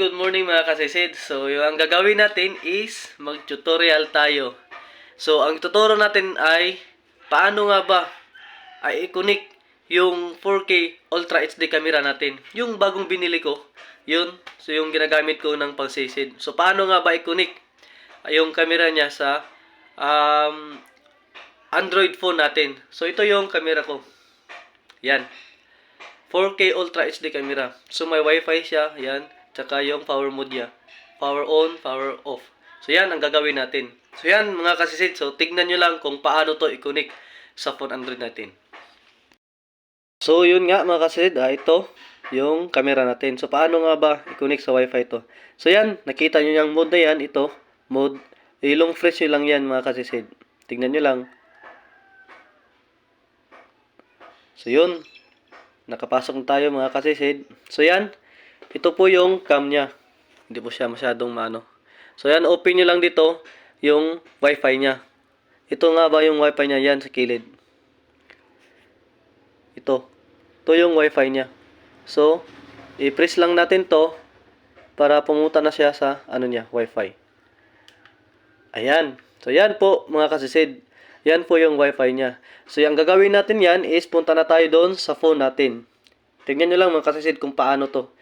good morning mga kasisid. So, yung ang gagawin natin is mag-tutorial tayo. So, ang tuturo natin ay paano nga ba ay i-connect yung 4K Ultra HD camera natin. Yung bagong binili ko, yun. So, yung ginagamit ko ng pang-sisid. So, paano nga ba i-connect yung camera niya sa Android phone natin. So, ito yung camera ko. Yan. 4K Ultra HD camera. So, may wifi siya. Yan. Tsaka yung power mode niya. Power on, power off. So, yan ang gagawin natin. So, yan mga kasisid. So, tignan nyo lang kung paano to i-connect sa phone Android natin. So, yun nga mga kasisid. Ito yung camera natin. So, paano nga ba i-connect sa wifi to? So, yan. Nakita nyo yung mode na yan. Ito. Mode. Ilong fresh nyo lang yan mga kasisid. Tignan nyo lang. So, yun. Nakapasok na tayo mga kasisid. So, yan. Ito po yung cam niya. Hindi po siya masyadong maano. So, yan. Open nyo lang dito yung wifi niya. Ito nga ba yung wifi niya? Yan sa kilid. Ito. Ito yung wifi niya. So, i-press lang natin to para pumunta na siya sa ano niya, wifi. Ayan. So, yan po mga kasisid. Yan po yung wifi niya. So, yung gagawin natin yan is punta na tayo doon sa phone natin. Tingnan nyo lang mga kasisid kung paano to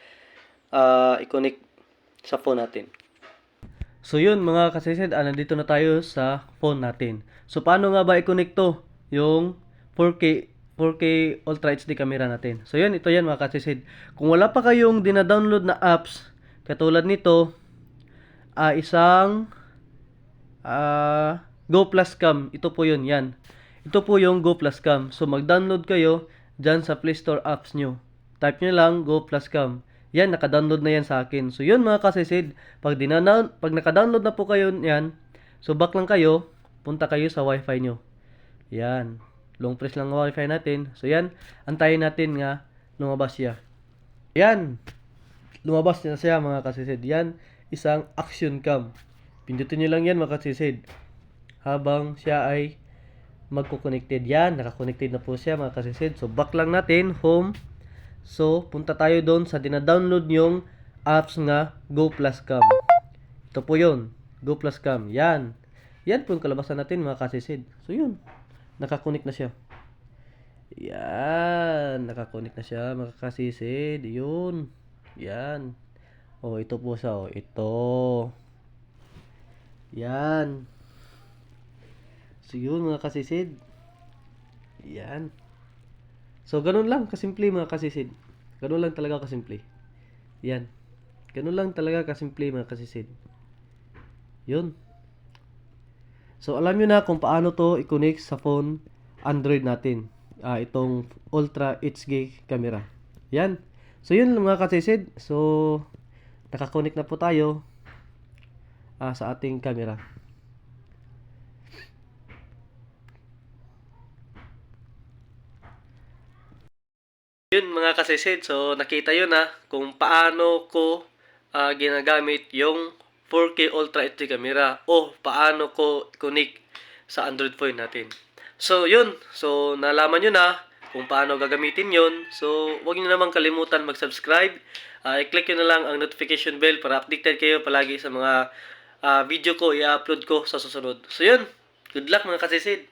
i-connect sa phone natin. So, yun mga kasisid, nandito na tayo sa phone natin. So, paano nga ba i-connect to yung 4K Ultra HD camera natin? So, yun, ito yan mga kasisid. Kung wala pa kayong dina-download na apps, katulad nito, isang Go Plus Cam. Ito po yun, yan. Ito po yung Go Plus Cam. So, mag-download kayo dyan sa Play Store apps nyo. Type nyo lang Go Plus Cam. Yan, naka-download na yan sa akin. So, yun mga kasisid. Pag naka-download na po kayo yan, so back lang kayo, punta kayo sa wifi nyo. Yan. Long press lang ang wifi natin. So, yan. Antayin natin nga lumabas siya. Yan. Lumabas na siya mga kasisid. Yan, isang action cam. Pindutin nyo lang yan mga kasisid. Habang siya ay magko-connected. Yan, naka-connected na po siya mga kasisid. So, back lang natin, home. So, punta tayo doon sa dina-download yung apps nga Go Plus Cam. Ito po yun, Go Plus Cam. Yan. Yan po yung kalabasan natin mga kasisid. So, yun. Naka-connect na siya. Yan. Naka-connect na siya mga kasisid. Yun. Yan. Oh, ito po siya. Oh, ito. Yan. So, yun mga kasisid. Yan. So, ganun lang kasimple mga kasisid. Ganun lang talaga kasimple. Yan. Ganun lang talaga kasimple mga kasisid. Yun. So, alam nyo na kung paano to i-connect sa phone Android natin. Itong Ultra HD camera. Yan. So, yun mga kasisid. So, nakakonect na po tayo sa ating camera. Yun mga kasisid, so nakita yun kung paano ko ginagamit yung 4K Ultra HD camera o paano ko connect sa Android phone natin. So yun, so nalaman nyo na kung paano gagamitin yun. So huwag nyo naman kalimutan mag-subscribe. I-click nyo na lang ang notification bell para updated kayo palagi sa mga video ko i-upload ko sa susunod. So yun, good luck mga kasisid.